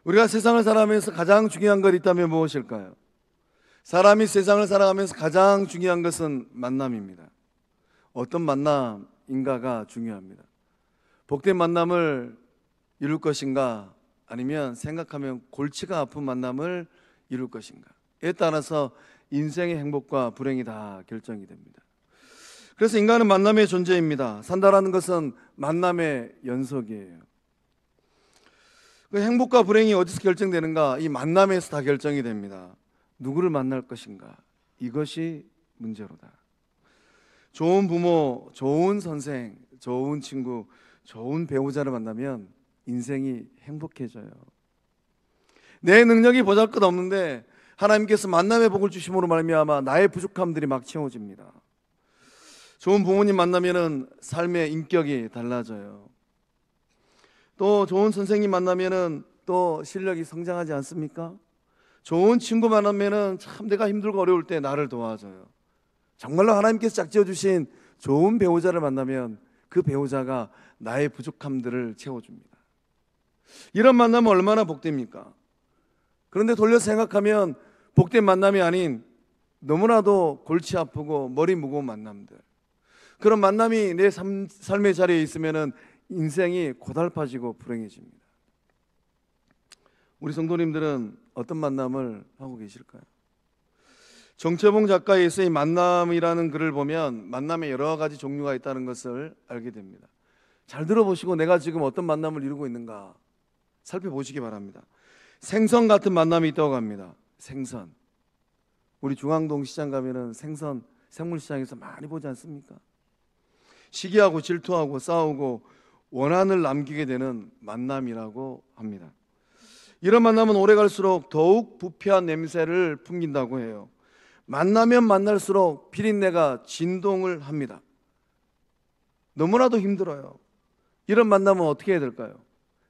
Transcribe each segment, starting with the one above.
우리가 세상을 살아가면서 가장 중요한 것 있다면 무엇일까요? 사람이 세상을 살아가면서 가장 중요한 것은 만남입니다. 어떤 만남인가가 중요합니다. 복된 만남을 이룰 것인가, 아니면 생각하면 골치가 아픈 만남을 이룰 것인가에 따라서 인생의 행복과 불행이 다 결정이 됩니다. 그래서 인간은 만남의 존재입니다. 산다라는 것은 만남의 연속이에요. 그 행복과 불행이 어디서 결정되는가? 이 만남에서 다 결정이 됩니다. 누구를 만날 것인가? 이것이 문제로다. 좋은 부모, 좋은 선생, 좋은 친구, 좋은 배우자를 만나면 인생이 행복해져요. 내 능력이 보잘것없는데 하나님께서 만남의 복을 주심으로 말미암아 나의 부족함들이 막 채워집니다. 좋은 부모님 만나면은 삶의 인격이 달라져요. 또 좋은 선생님 만나면은 또 실력이 성장하지 않습니까? 좋은 친구 만나면은 참 내가 힘들고 어려울 때 나를 도와줘요. 정말로 하나님께서 짝지어 주신 좋은 배우자를 만나면 그 배우자가 나의 부족함들을 채워줍니다. 이런 만남은 얼마나 복됩니까? 그런데 돌려서 생각하면 복된 만남이 아닌 너무나도 골치 아프고 머리 무거운 만남들, 그런 만남이 내 삶의 자리에 있으면 인생이 고달파지고 불행해집니다. 우리 성도님들은 어떤 만남을 하고 계실까요? 정채봉 작가의 에세이 만남이라는 글을 보면 만남에 여러 가지 종류가 있다는 것을 알게 됩니다. 잘 들어보시고 내가 지금 어떤 만남을 이루고 있는가 살펴보시기 바랍니다. 생선 같은 만남이 있다고 합니다. 생선. 우리 중앙동 시장 가면은 생선 생물시장에서 많이 보지 않습니까? 시기하고 질투하고 싸우고 원한을 남기게 되는 만남이라고 합니다. 이런 만남은 오래 갈수록 더욱 부패한 냄새를 풍긴다고 해요. 만나면 만날수록 비린내가 진동을 합니다. 너무나도 힘들어요. 이런 만남은 어떻게 해야 될까요?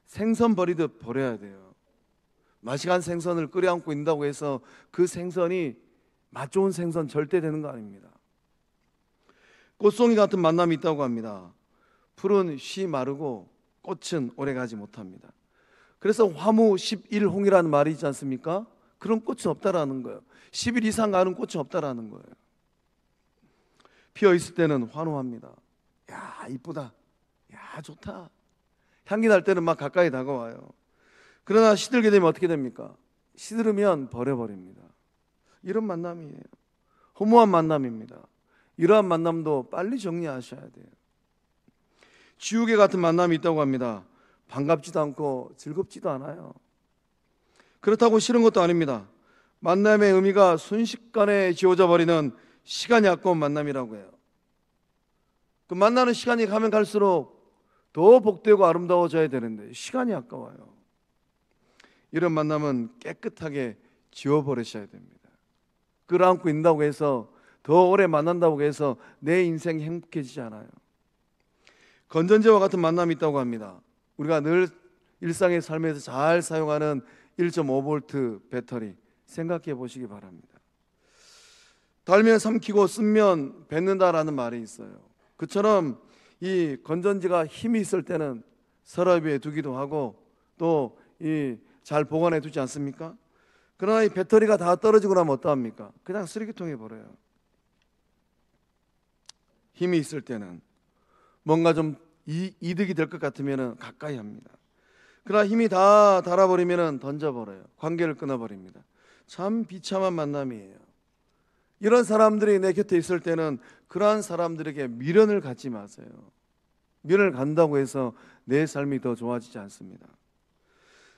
생선 버리듯 버려야 돼요. 맛이 간 생선을 끓여 안고 있다고 해서 그 생선이 맛 좋은 생선 절대 되는 거 아닙니다. 꽃송이 같은 만남이 있다고 합니다. 풀은 쉬 마르고 꽃은 오래 가지 못합니다. 그래서 화무 11홍이라는 말이 있지 않습니까? 그런 꽃이 없다라는 거예요. 10일 이상 가는 꽃이 없다라는 거예요. 피어 있을 때는 환호합니다. 야, 이쁘다. 야, 좋다. 향기 날 때는 막 가까이 다가와요. 그러나 시들게 되면 어떻게 됩니까? 시들으면 버려버립니다. 이런 만남이에요. 허무한 만남입니다. 이러한 만남도 빨리 정리하셔야 돼요. 지우개 같은 만남이 있다고 합니다. 반갑지도 않고 즐겁지도 않아요. 그렇다고 싫은 것도 아닙니다. 만남의 의미가 순식간에 지워져 버리는 시간이 아까운 만남이라고 해요. 그 만나는 시간이 가면 갈수록 더 복되고 아름다워져야 되는데 시간이 아까워요. 이런 만남은 깨끗하게 지워버리셔야 됩니다. 끌어안고 있다고 해서 더 오래 만난다고 해서 내 인생이 행복해지지 않아요. 건전지와 같은 만남이 있다고 합니다. 우리가 늘 일상의 삶에서 잘 사용하는 1.5V 배터리 생각해 보시기 바랍니다. 달면 삼키고 쓰면 뱉는다라는 말이 있어요. 그처럼 이 건전지가 힘이 있을 때는 서랍에 두기도 하고 또 이 잘 보관해 두지 않습니까? 그러나 이 배터리가 다 떨어지고 나면 어떠합니까? 그냥 쓰레기통에 버려요. 힘이 있을 때는 뭔가 좀 이득이 될 것 같으면 가까이 합니다. 그러나 힘이 다 닳아버리면 던져버려요. 관계를 끊어버립니다. 참 비참한 만남이에요. 이런 사람들이 내 곁에 있을 때는 그러한 사람들에게 미련을 갖지 마세요. 미련을 갖는다고 해서 내 삶이 더 좋아지지 않습니다.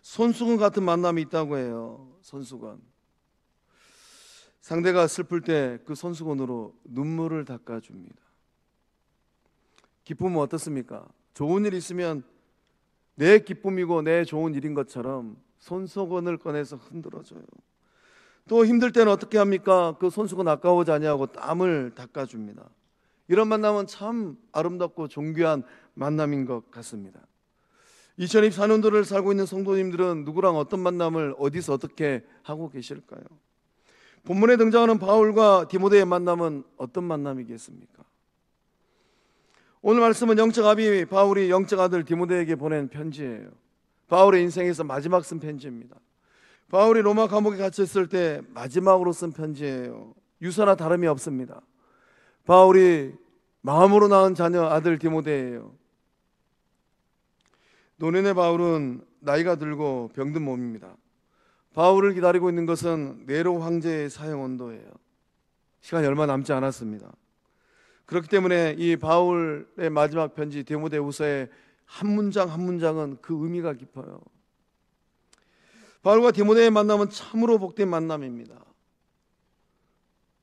손수건 같은 만남이 있다고 해요. 손수건. 상대가 슬플 때 그 손수건으로 눈물을 닦아줍니다. 기쁨은 어떻습니까? 좋은 일 있으면 내 기쁨이고 내 좋은 일인 것처럼 손수건을 꺼내서 흔들어줘요. 또 힘들 때는 어떻게 합니까? 그 손수건 아까워지 아니하고 땀을 닦아줍니다. 이런 만남은 참 아름답고 존귀한 만남인 것 같습니다. 2024년도를 살고 있는 성도님들은 누구랑 어떤 만남을 어디서 어떻게 하고 계실까요? 본문에 등장하는 바울과 디모데의 만남은 어떤 만남이겠습니까? 오늘 말씀은 영적 아비 바울이 영적 아들 디모데에게 보낸 편지예요. 바울의 인생에서 마지막 쓴 편지입니다. 바울이 로마 감옥에 갇혔을 때 마지막으로 쓴 편지예요. 유서나 다름이 없습니다. 바울이 마음으로 낳은 자녀 아들 디모데예요. 노년의 바울은 나이가 들고 병든 몸입니다. 바울을 기다리고 있는 것은 네로 황제의 사형 언도예요. 시간이 얼마 남지 않았습니다. 그렇기 때문에 이 바울의 마지막 편지 디모데후서의 한 문장 한 문장은 그 의미가 깊어요. 바울과 디모데의 만남은 참으로 복된 만남입니다.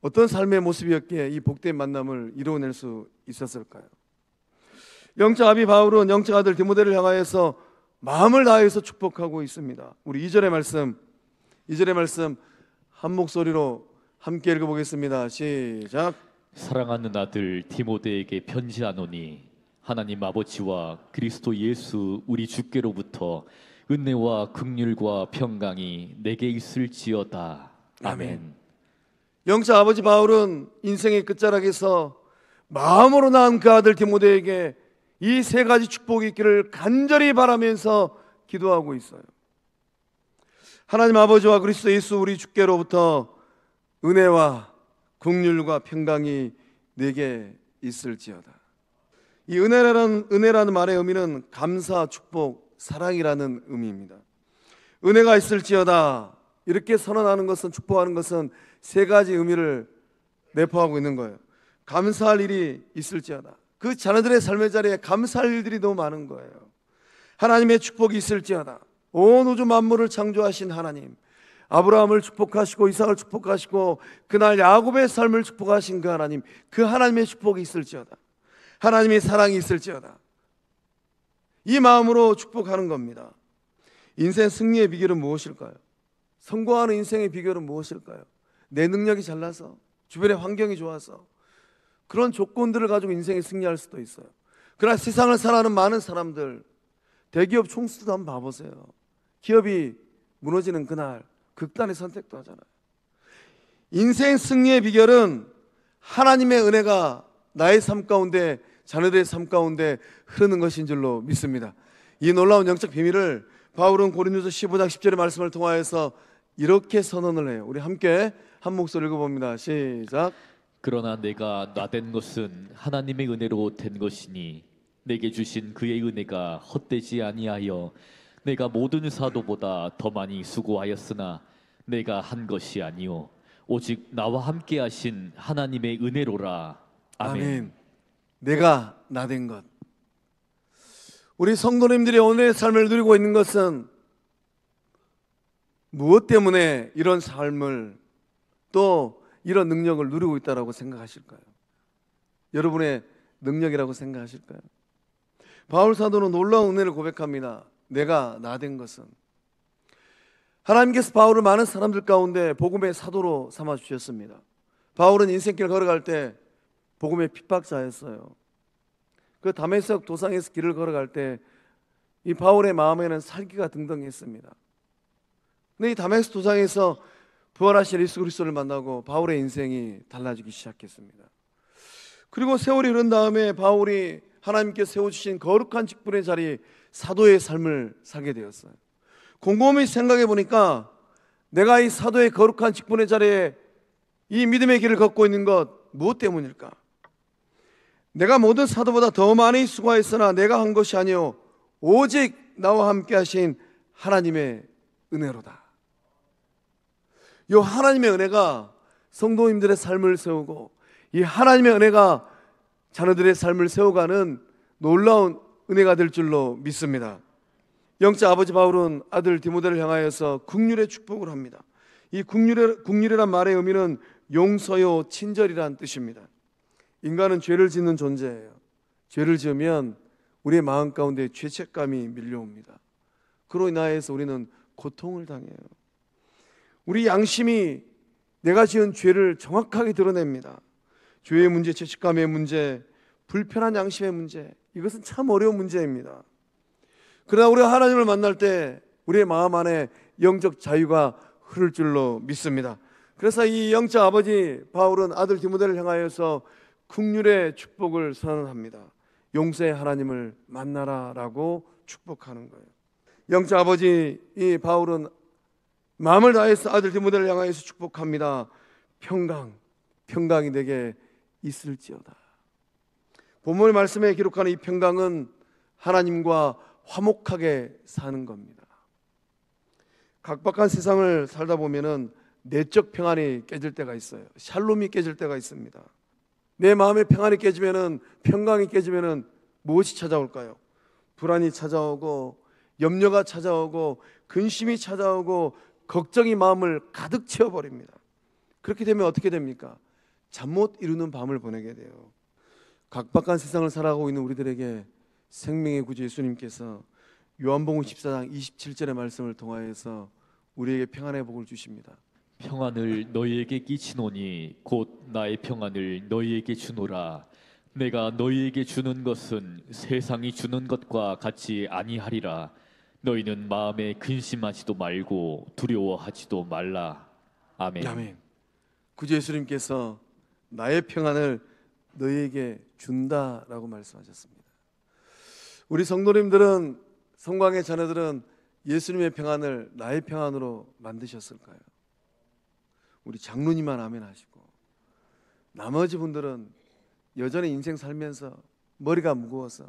어떤 삶의 모습이었기에 이 복된 만남을 이루어낼 수 있었을까요? 영적 아비 바울은 영적 아들 디모데를 향하여서 마음을 다해서 축복하고 있습니다. 우리 2절의 말씀 한 목소리로 함께 읽어보겠습니다. 시작. 사랑하는 아들 디모데에게 편지하노니 하나님 아버지와 그리스도 예수 우리 주께로부터 은혜와 긍휼과 평강이 내게 있을지어다. 아멘. 영적 아버지 바울은 인생의 끝자락에서 마음으로 낳은 그 아들 디모데에게 이 세 가지 축복이 있기를 간절히 바라면서 기도하고 있어요. 하나님 아버지와 그리스도 예수 우리 주께로부터 은혜와 긍휼과 평강이 내게 있을지어다. 이 은혜라는 말의 의미는 감사, 축복, 사랑이라는 의미입니다. 은혜가 있을지어다 이렇게 선언하는 것은, 축복하는 것은 세 가지 의미를 내포하고 있는 거예요. 감사할 일이 있을지어다. 그 자녀들의 삶의 자리에 감사할 일들이 너무 많은 거예요. 하나님의 축복이 있을지어다. 온 우주 만물을 창조하신 하나님, 아브라함을 축복하시고 이삭을 축복하시고 그날 야곱의 삶을 축복하신 그 하나님, 그 하나님의 축복이 있을지어다. 하나님의 사랑이 있을지어다. 이 마음으로 축복하는 겁니다. 인생 승리의 비결은 무엇일까요? 성공하는 인생의 비결은 무엇일까요? 내 능력이 잘나서, 주변의 환경이 좋아서, 그런 조건들을 가지고 인생에 승리할 수도 있어요. 그러나 세상을 살아가는 많은 사람들, 대기업 총수도 한번 봐보세요. 기업이 무너지는 그날 극단의 선택도 하잖아요. 인생 승리의 비결은 하나님의 은혜가 나의 삶 가운데, 자녀들의 삶 가운데 흐르는 것인 줄로 믿습니다. 이 놀라운 영적 비밀을 바울은 고린도서 15장 10절의 말씀을 통하여서 이렇게 선언을 해요. 우리 함께 한 목소리 읽어봅니다. 시작. 그러나 내가 나된 것은 하나님의 은혜로 된 것이니 내게 주신 그의 은혜가 헛되지 아니하여 내가 모든 사도보다 더 많이 수고하였으나 내가 한 것이 아니요 오직 나와 함께 하신 하나님의 은혜로라. 아멘. 아멘. 내가 나된 것. 우리 성도님들이 오늘의 삶을 누리고 있는 것은 무엇 때문에 이런 삶을, 또 이런 능력을 누리고 있다고 생각하실까요? 여러분의 능력이라고 생각하실까요? 바울 사도는 놀라운 은혜를 고백합니다. 내가 나된 것은, 하나님께서 바울을 많은 사람들 가운데 복음의 사도로 삼아 주셨습니다. 바울은 인생길 걸어갈 때 복음의 핍박자였어요. 그 다메섹 도상에서 길을 걸어갈 때 이 바울의 마음에는 살기가 등등했습니다. 근데 이 다메섹 도상에서 부활하신 예수 그리스도를 만나고 바울의 인생이 달라지기 시작했습니다. 그리고 세월이 흐른 다음에 바울이 하나님께 세워주신 거룩한 직분의 자리, 사도의 삶을 살게 되었어요. 곰곰이 생각해 보니까 내가 이 사도의 거룩한 직분의 자리에 이 믿음의 길을 걷고 있는 것 무엇 때문일까? 내가 모든 사도보다 더 많이 수고했으나 내가 한 것이 아니요 오직 나와 함께 하신 하나님의 은혜로다. 이 하나님의 은혜가 성도님들의 삶을 세우고, 이 하나님의 은혜가 자녀들의 삶을 세워가는 놀라운 은혜가 될 줄로 믿습니다. 영적 아버지 바울은 아들 디모데를 향하여서 긍휼의 축복을 합니다. 이 긍휼이란 말의 의미는 용서요 친절이란 뜻입니다. 인간은 죄를 짓는 존재예요. 죄를 지으면 우리의 마음 가운데 죄책감이 밀려옵니다. 그로 인하여서 우리는 고통을 당해요. 우리 양심이 내가 지은 죄를 정확하게 드러냅니다. 죄의 문제, 죄책감의 문제, 불편한 양심의 문제, 이것은 참 어려운 문제입니다. 그러나 우리가 하나님을 만날 때 우리의 마음 안에 영적 자유가 흐를 줄로 믿습니다. 그래서 이 영적 아버지 바울은 아들 디모데를 향하여서 긍휼의 축복을 선언합니다. 용서의 하나님을 만나라라고 축복하는 거예요. 영적 아버지 이 바울은 마음을 다해서 아들 디모데를 향하여서 축복합니다. 평강이 내게 있을지어다. 본문의 말씀에 기록하는 이 평강은 하나님과 화목하게 사는 겁니다. 각박한 세상을 살다 보면은 내적 평안이 깨질 때가 있어요. 샬롬이 깨질 때가 있습니다. 내 마음의 평안이 깨지면은, 평강이 깨지면은 무엇이 찾아올까요? 불안이 찾아오고, 염려가 찾아오고, 근심이 찾아오고, 걱정이 마음을 가득 채워버립니다. 그렇게 되면 어떻게 됩니까? 잠 못 이루는 밤을 보내게 돼요. 각박한 세상을 살아가고 있는 우리들에게 생명의 구주 예수님께서 요한복음 14장 27절의 말씀을 통하여서 우리에게 평안의 복을 주십니다. 평안을 너희에게 끼치노니 곧 나의 평안을 너희에게 주노라. 내가 너희에게 주는 것은 세상이 주는 것과 같이 아니하리라. 너희는 마음에 근심하지도 말고 두려워하지도 말라. 아멘. 아멘. 구주 예수님께서 나의 평안을 너희에게 준다라고 말씀하셨습니다. 우리 성도님들은, 성광의 자녀들은 예수님의 평안을 나의 평안으로 만드셨을까요? 우리 장로님만 아멘 하시고, 나머지 분들은 여전히 인생 살면서 머리가 무거워서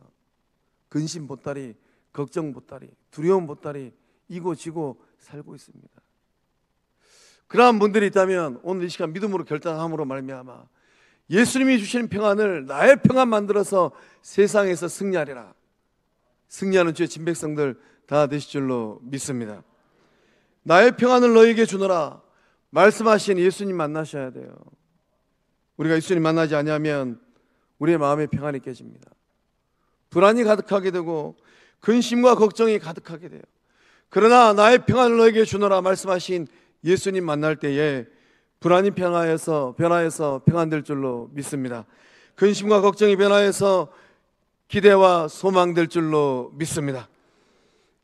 근심 보따리, 걱정 보따리, 두려움 보따리 이고 지고 살고 있습니다. 그러한 분들이 있다면 오늘 이 시간 믿음으로 결단함으로 말미암아 예수님이 주시는 평안을 나의 평안 만들어서 세상에서 승리하리라. 승리하는 주의 진백성들 다 되실 줄로 믿습니다. 나의 평안을 너에게 주노라 말씀하신 예수님 만나셔야 돼요. 우리가 예수님 만나지 않으면 우리의 마음의 평안이 깨집니다. 불안이 가득하게 되고 근심과 걱정이 가득하게 돼요. 그러나 나의 평안을 너에게 주노라 말씀하신 예수님 만날 때에 불안이 변화해서 평안될 줄로 믿습니다. 근심과 걱정이 변화해서 기대와 소망될 줄로 믿습니다.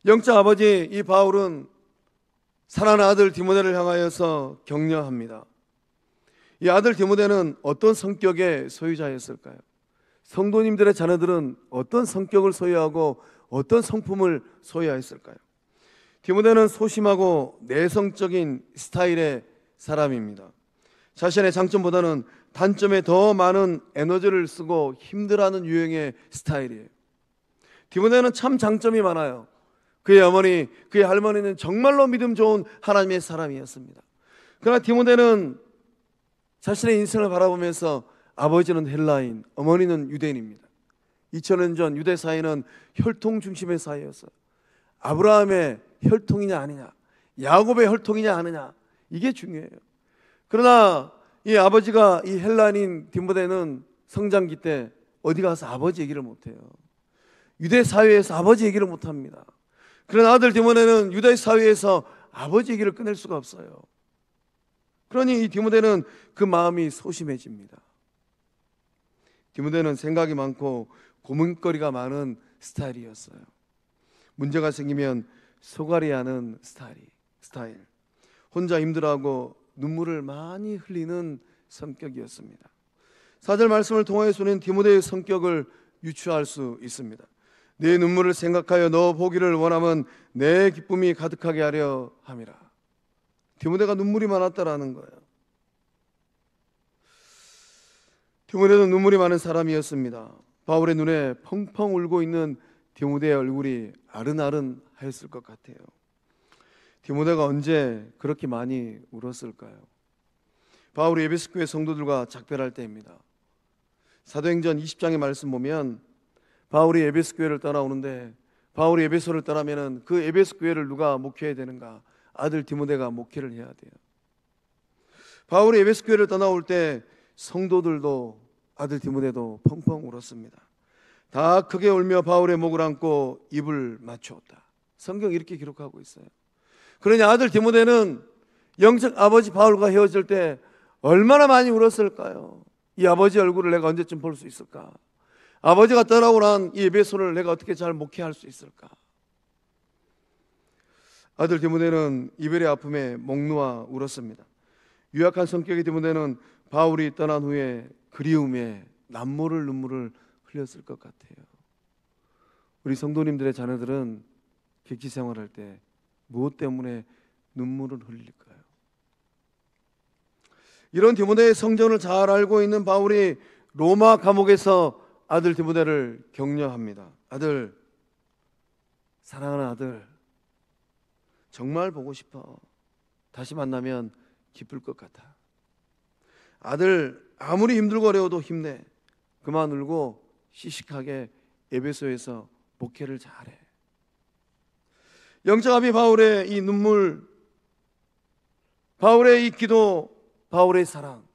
영적 아버지 이 바울은 사랑하는 아들 디모데를 향하여서 격려합니다. 이 아들 디모데는 어떤 성격의 소유자였을까요? 성도님들의 자녀들은 어떤 성격을 소유하고 어떤 성품을 소유했을까요? 디모데는 소심하고 내성적인 스타일의 사람입니다. 자신의 장점보다는 단점에 더 많은 에너지를 쓰고 힘들어하는 유형의 스타일이에요. 디모데는 참 장점이 많아요. 그의 어머니, 그의 할머니는 정말로 믿음 좋은 하나님의 사람이었습니다. 그러나 디모데는 자신의 인생을 바라보면서 아버지는 헬라인, 어머니는 유대인입니다. 2000년 전 유대 사회는 혈통 중심의 사회였어요. 아브라함의 혈통이냐 아니냐, 야곱의 혈통이냐 아니냐, 이게 중요해요. 그러나 이 아버지가 이 헬라인인 디모데는 성장기 때 어디 가서 아버지 얘기를 못해요. 유대 사회에서 아버지 얘기를 못합니다. 그러나 아들 디모데는 유대 사회에서 아버지 얘기를 꺼낼 수가 없어요. 그러니 이 디모데는 그 마음이 소심해집니다. 디모데는 생각이 많고 고민거리가 많은 스타일이었어요. 문제가 생기면 소갈이하는 스타일. 혼자 힘들어하고 눈물을 많이 흘리는 성격이었습니다. 4절 말씀을 통해서는 디모데의 성격을 유추할 수 있습니다. 내 눈물을 생각하여 너 보기를 원하면 내 기쁨이 가득하게 하려 함이라. 디모데가 눈물이 많았다라는 거예요. 디모데는 눈물이 많은 사람이었습니다. 바울의 눈에 펑펑 울고 있는 디모데의 얼굴이 아른아른하였을 것 같아요. 디모데가 언제 그렇게 많이 울었을까요? 바울이 에베소 교회 성도들과 작별할 때입니다. 사도행전 20장의 말씀 보면 바울이 에베소 교회를 떠나오는데, 바울이 에베소를 떠나면은 그 에베소 교회를 누가 목회해야 되는가? 아들 디모데가 목회를 해야 돼요. 바울이 에베소 교회를 떠나올 때 성도들도 아들 디모데도 펑펑 울었습니다. 다 크게 울며 바울의 목을 안고 입을 맞추었다. 성경 이렇게 기록하고 있어요. 그러니 아들 디모데는 영적 아버지 바울과 헤어질 때 얼마나 많이 울었을까요? 이 아버지 얼굴을 내가 언제쯤 볼 수 있을까? 아버지가 떠나고 난 이 에베소를 내가 어떻게 잘 목회할 수 있을까? 아들 디모데는 이별의 아픔에 목 놓아 울었습니다. 유약한 성격의 디모데는 바울이 떠난 후에 그리움에 눈물을 흘렸을 것 같아요. 우리 성도님들의 자녀들은 객지 생활할 때 무엇 때문에 눈물을 흘릴까요? 이런 디모데의 성전을 잘 알고 있는 바울이 로마 감옥에서 아들 디모데를 격려합니다. 아들, 사랑하는 아들, 정말 보고 싶어. 다시 만나면 기쁠 것 같아. 아들, 아무리 힘들고 어려워도 힘내. 그만 울고 씩씩하게 에베소에서 목회를 잘해. 영적 아비 바울의 이 눈물, 바울의 이 기도, 바울의 사랑,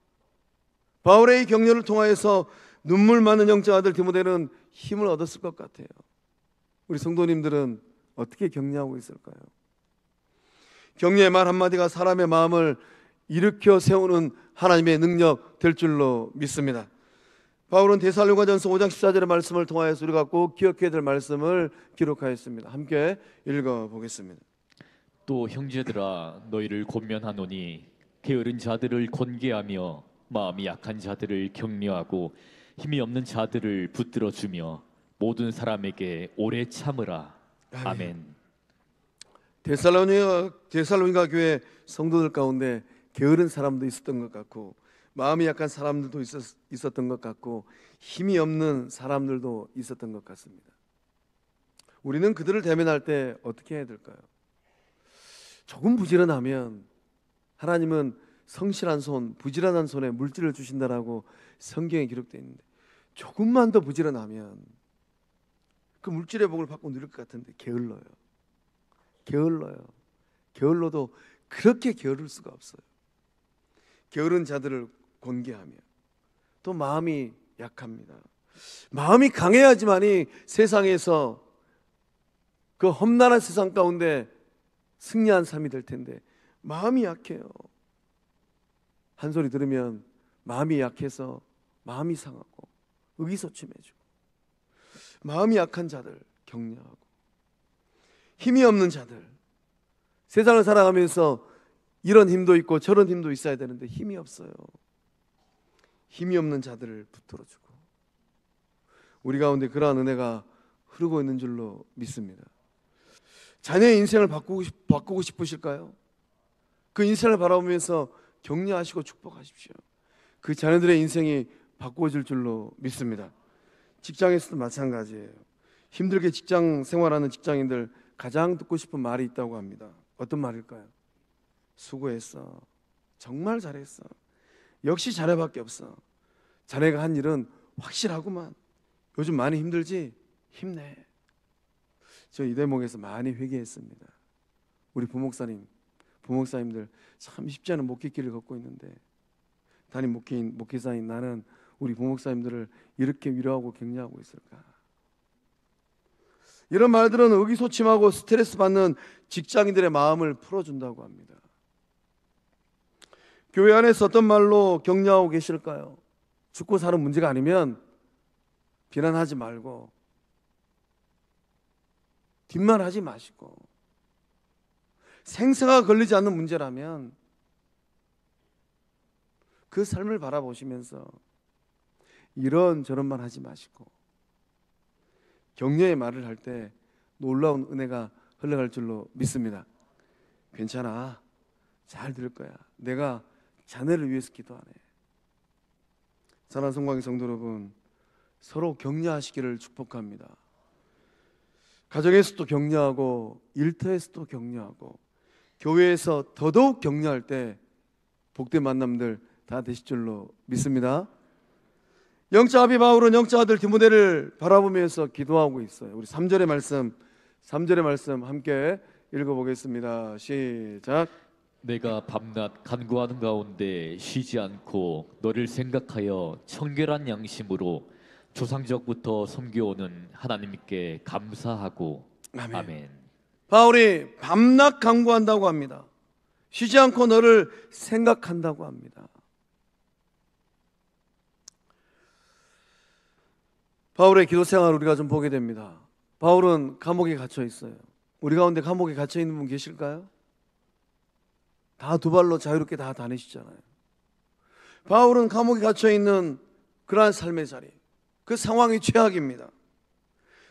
바울의 이 격려를 통하여서 눈물 많은 영적 아들 디모데는 힘을 얻었을 것 같아요. 우리 성도님들은 어떻게 격려하고 있을까요? 격려의 말 한마디가 사람의 마음을 일으켜 세우는 하나님의 능력 될 줄로 믿습니다. 바울은 데살로니가전서 5장 14절의 말씀을 통하여서 우리가 꼭 기억해야 될 말씀을 기록하였습니다. 함께 읽어보겠습니다. 또 형제들아 너희를 권면하노니 게으른 자들을 권계하며 마음이 약한 자들을 격려하고 힘이 없는 자들을 붙들어주며 모든 사람에게 오래 참으라. 아멘. 데살로니가 교회 성도들 가운데 게으른 사람도 있었던 것 같고 마음이 약한 사람들도 있었던 것 같고 힘이 없는 사람들도 있었던 것 같습니다. 우리는 그들을 대면할 때 어떻게 해야 될까요? 조금 부지런하면 하나님은 성실한 손, 부지런한 손에 물질을 주신다라고 성경에 기록되어 있는데 조금만 더 부지런하면 그 물질의 복을 받고 누릴 것 같은데 게을러요. 게을러도 그렇게 게으를 수가 없어요. 게으른 자들을 권계하며 또 마음이 약합니다. 마음이 강해야지만이 세상에서 그 험난한 세상 가운데 승리한 삶이 될 텐데 마음이 약해요. 한 소리 들으면 마음이 약해서 마음이 상하고 의기소침해지고 마음이 약한 자들 격려하고 힘이 없는 자들 세상을 살아가면서 이런 힘도 있고 저런 힘도 있어야 되는데 힘이 없어요. 힘이 없는 자들을 붙들어주고 우리 가운데 그러한 은혜가 흐르고 있는 줄로 믿습니다. 자녀의 인생을 바꾸고 싶으실까요? 그 인생을 바라보면서 격려하시고 축복하십시오. 그 자녀들의 인생이 바꾸어질 줄로 믿습니다. 직장에서도 마찬가지예요. 힘들게 직장 생활하는 직장인들 가장 듣고 싶은 말이 있다고 합니다. 어떤 말일까요? 수고했어. 정말 잘했어. 역시 자네밖에 없어. 자네가 한 일은 확실하구만. 요즘 많이 힘들지? 힘내. 저 이 대목에서 많이 회개했습니다. 우리 부목사님들 참 쉽지 않은 목회길을 걷고 있는데 담임 목회사인 나는 우리 부목사님들을 이렇게 위로하고 격려하고 있을까? 이런 말들은 의기소침하고 스트레스 받는 직장인들의 마음을 풀어준다고 합니다. 교회 안에서 어떤 말로 격려하고 계실까요? 죽고 사는 문제가 아니면 비난하지 말고 뒷말하지 마시고 생사가 걸리지 않는 문제라면 그 삶을 바라보시면서 이런저런 말 하지 마시고 격려의 말을 할 때 놀라운 은혜가 흘러갈 줄로 믿습니다. 괜찮아. 잘 들을 거야. 내가 자네를 위해서 기도하네. 사랑하는 성광의 성도 여러분, 서로 격려하시기를 축복합니다. 가정에서도 격려하고 일터에서도 격려하고 교회에서 더더욱 격려할 때 복된 만남들 다 되실 줄로 믿습니다. 영적 아비 바울은 영적 아들 디모데를 바라보면서 기도하고 있어요. 우리 3절의 말씀 함께 읽어보겠습니다. 시작. 내가 밤낮 간구하는 가운데 쉬지 않고 너를 생각하여 청결한 양심으로 조상적부터 섬겨오는 하나님께 감사하고 아멘. 아멘. 바울이 밤낮 간구한다고 합니다. 쉬지 않고 너를 생각한다고 합니다. 바울의 기도 생활을 우리가 좀 보게 됩니다. 바울은 감옥에 갇혀 있어요. 우리 가운데 감옥에 갇혀 있는 분 계실까요? 다 두 발로 자유롭게 다 다니시잖아요. 바울은 감옥에 갇혀 있는 그러한 삶의 자리, 그 상황이 최악입니다.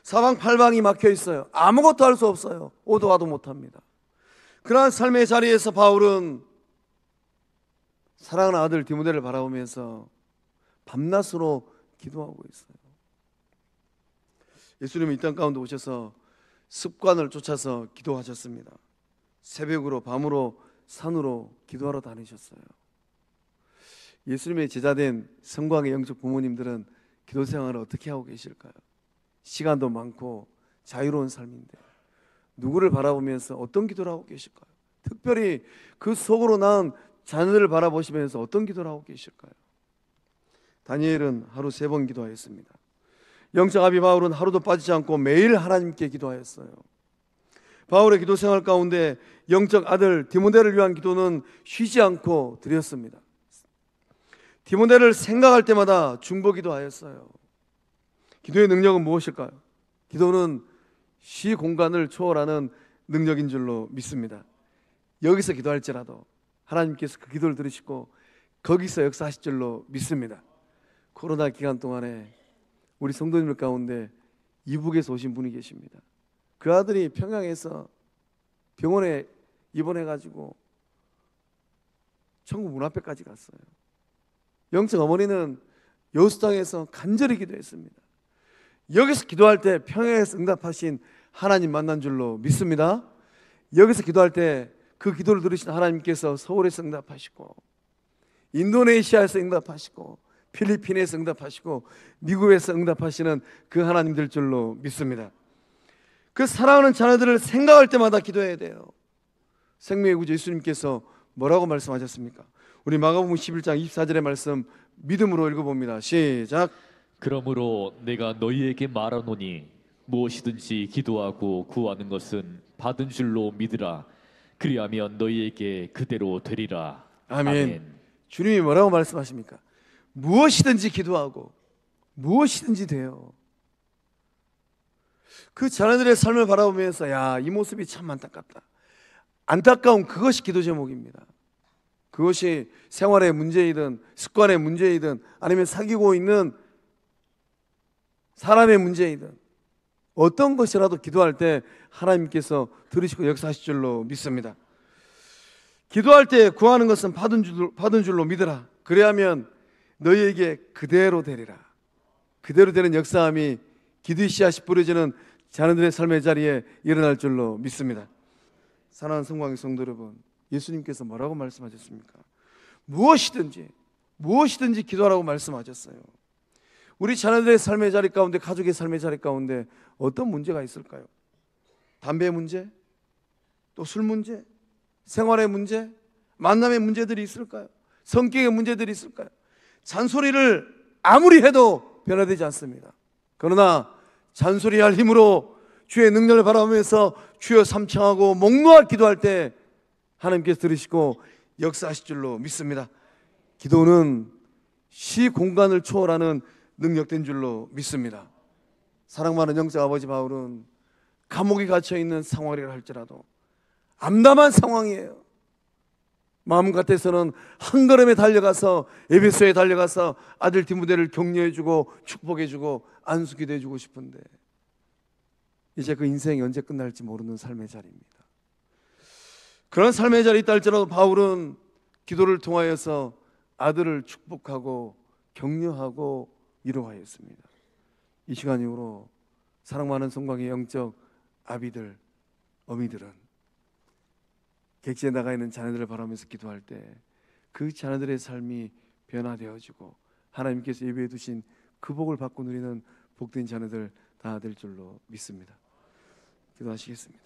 사방팔방이 막혀 있어요. 아무것도 할 수 없어요. 오도 가도 못합니다. 그러한 삶의 자리에서 바울은 사랑하는 아들 디모데를 바라보면서 밤낮으로 기도하고 있어요. 예수님은 이 땅 가운데 오셔서 습관을 쫓아서 기도하셨습니다. 새벽으로 밤으로 산으로 기도하러 다니셨어요. 예수님의 제자된 성광의 영적 부모님들은 기도 생활을 어떻게 하고 계실까요? 시간도 많고 자유로운 삶인데 누구를 바라보면서 어떤 기도를 하고 계실까요? 특별히 그 속으로 낳은 자녀들을 바라보시면서 어떤 기도를 하고 계실까요? 다니엘은 하루 3번 기도하였습니다. 영적 아비 바울은 하루도 빠지지 않고 매일 하나님께 기도하였어요. 바울의 기도 생활 가운데 영적 아들 디모데를 위한 기도는 쉬지 않고 드렸습니다. 디모데를 생각할 때마다 중보기도 하였어요. 기도의 능력은 무엇일까요? 기도는 시 공간을 초월하는 능력인 줄로 믿습니다. 여기서 기도할지라도 하나님께서 그 기도를 들으시고 거기서 역사하실 줄로 믿습니다. 코로나 기간 동안에 우리 성도님들 가운데 이북에서 오신 분이 계십니다. 그 아들이 평양에서 병원에 입원해가지고 천국 문 앞에까지 갔어요. 영적 어머니는 여수당에서 간절히 기도했습니다. 여기서 기도할 때 평양에서 응답하신 하나님 만난 줄로 믿습니다. 여기서 기도할 때 그 기도를 들으신 하나님께서 서울에서 응답하시고 인도네시아에서 응답하시고 필리핀에서 응답하시고 미국에서 응답하시는 그 하나님들 줄로 믿습니다. 그 사랑하는 자녀들을 생각할 때마다 기도해야 돼요. 생명의 구주 예수님께서 뭐라고 말씀하셨습니까? 우리 마가복음 11장 24절의 말씀 믿음으로 읽어봅니다. 시작. 그러므로 내가 너희에게 말하노니 무엇이든지 기도하고 구하는 것은 받은 줄로 믿으라. 그리하면 너희에게 그대로 되리라. 아멘. 주님이 뭐라고 말씀하십니까? 무엇이든지 기도하고 무엇이든지 돼요. 그 자녀들의 삶을 바라보면서 야, 이 모습이 참 안타깝다. 안타까운 그것이 기도 제목입니다. 그것이 생활의 문제이든 습관의 문제이든 아니면 사귀고 있는 사람의 문제이든 어떤 것이라도 기도할 때 하나님께서 들으시고 역사하실 줄로 믿습니다. 기도할 때 구하는 것은 받은 줄로 믿으라. 그래야면 너희에게 그대로 되리라. 그대로 되는 역사함이 기도의 씨앗이 뿌려지는 자녀들의 삶의 자리에 일어날 줄로 믿습니다. 사랑하는 성광의 성도 여러분, 예수님께서 뭐라고 말씀하셨습니까? 무엇이든지 기도하라고 말씀하셨어요. 우리 자녀들의 삶의 자리 가운데, 가족의 삶의 자리 가운데 어떤 문제가 있을까요? 담배 문제? 또 술 문제? 생활의 문제? 만남의 문제들이 있을까요? 성격의 문제들이 있을까요? 잔소리를 아무리 해도 변화되지 않습니다. 그러나 잔소리할 힘으로 주의 능력을 바라보면서 주여 삼창하고 목 놓아 기도할 때 하나님께서 들으시고 역사하실 줄로 믿습니다. 기도는 시 공간을 초월하는 능력된 줄로 믿습니다. 사랑 많은 영적 아버지 바울은 감옥에 갇혀있는 상황이라 할지라도 암담한 상황이에요. 마음 같아서는 한 걸음에 달려가서 에베소에 달려가서 아들 디모데를 격려해주고 축복해주고 안수기도해주고 싶은데 이제 그 인생이 언제 끝날지 모르는 삶의 자리입니다. 그런 삶의 자리에 있다 할지라도 바울은 기도를 통하여서 아들을 축복하고 격려하고 위로하였습니다. 이 시간 이후로 사랑 많은 성광의 영적 아비들, 어미들은 객지에 나가 있는 자녀들을 바라면서 기도할 때 그 자녀들의 삶이 변화되어지고 하나님께서 예비해 두신 그 복을 받고 누리는 복된 자녀들 다 될 줄로 믿습니다. 기도하시겠습니다.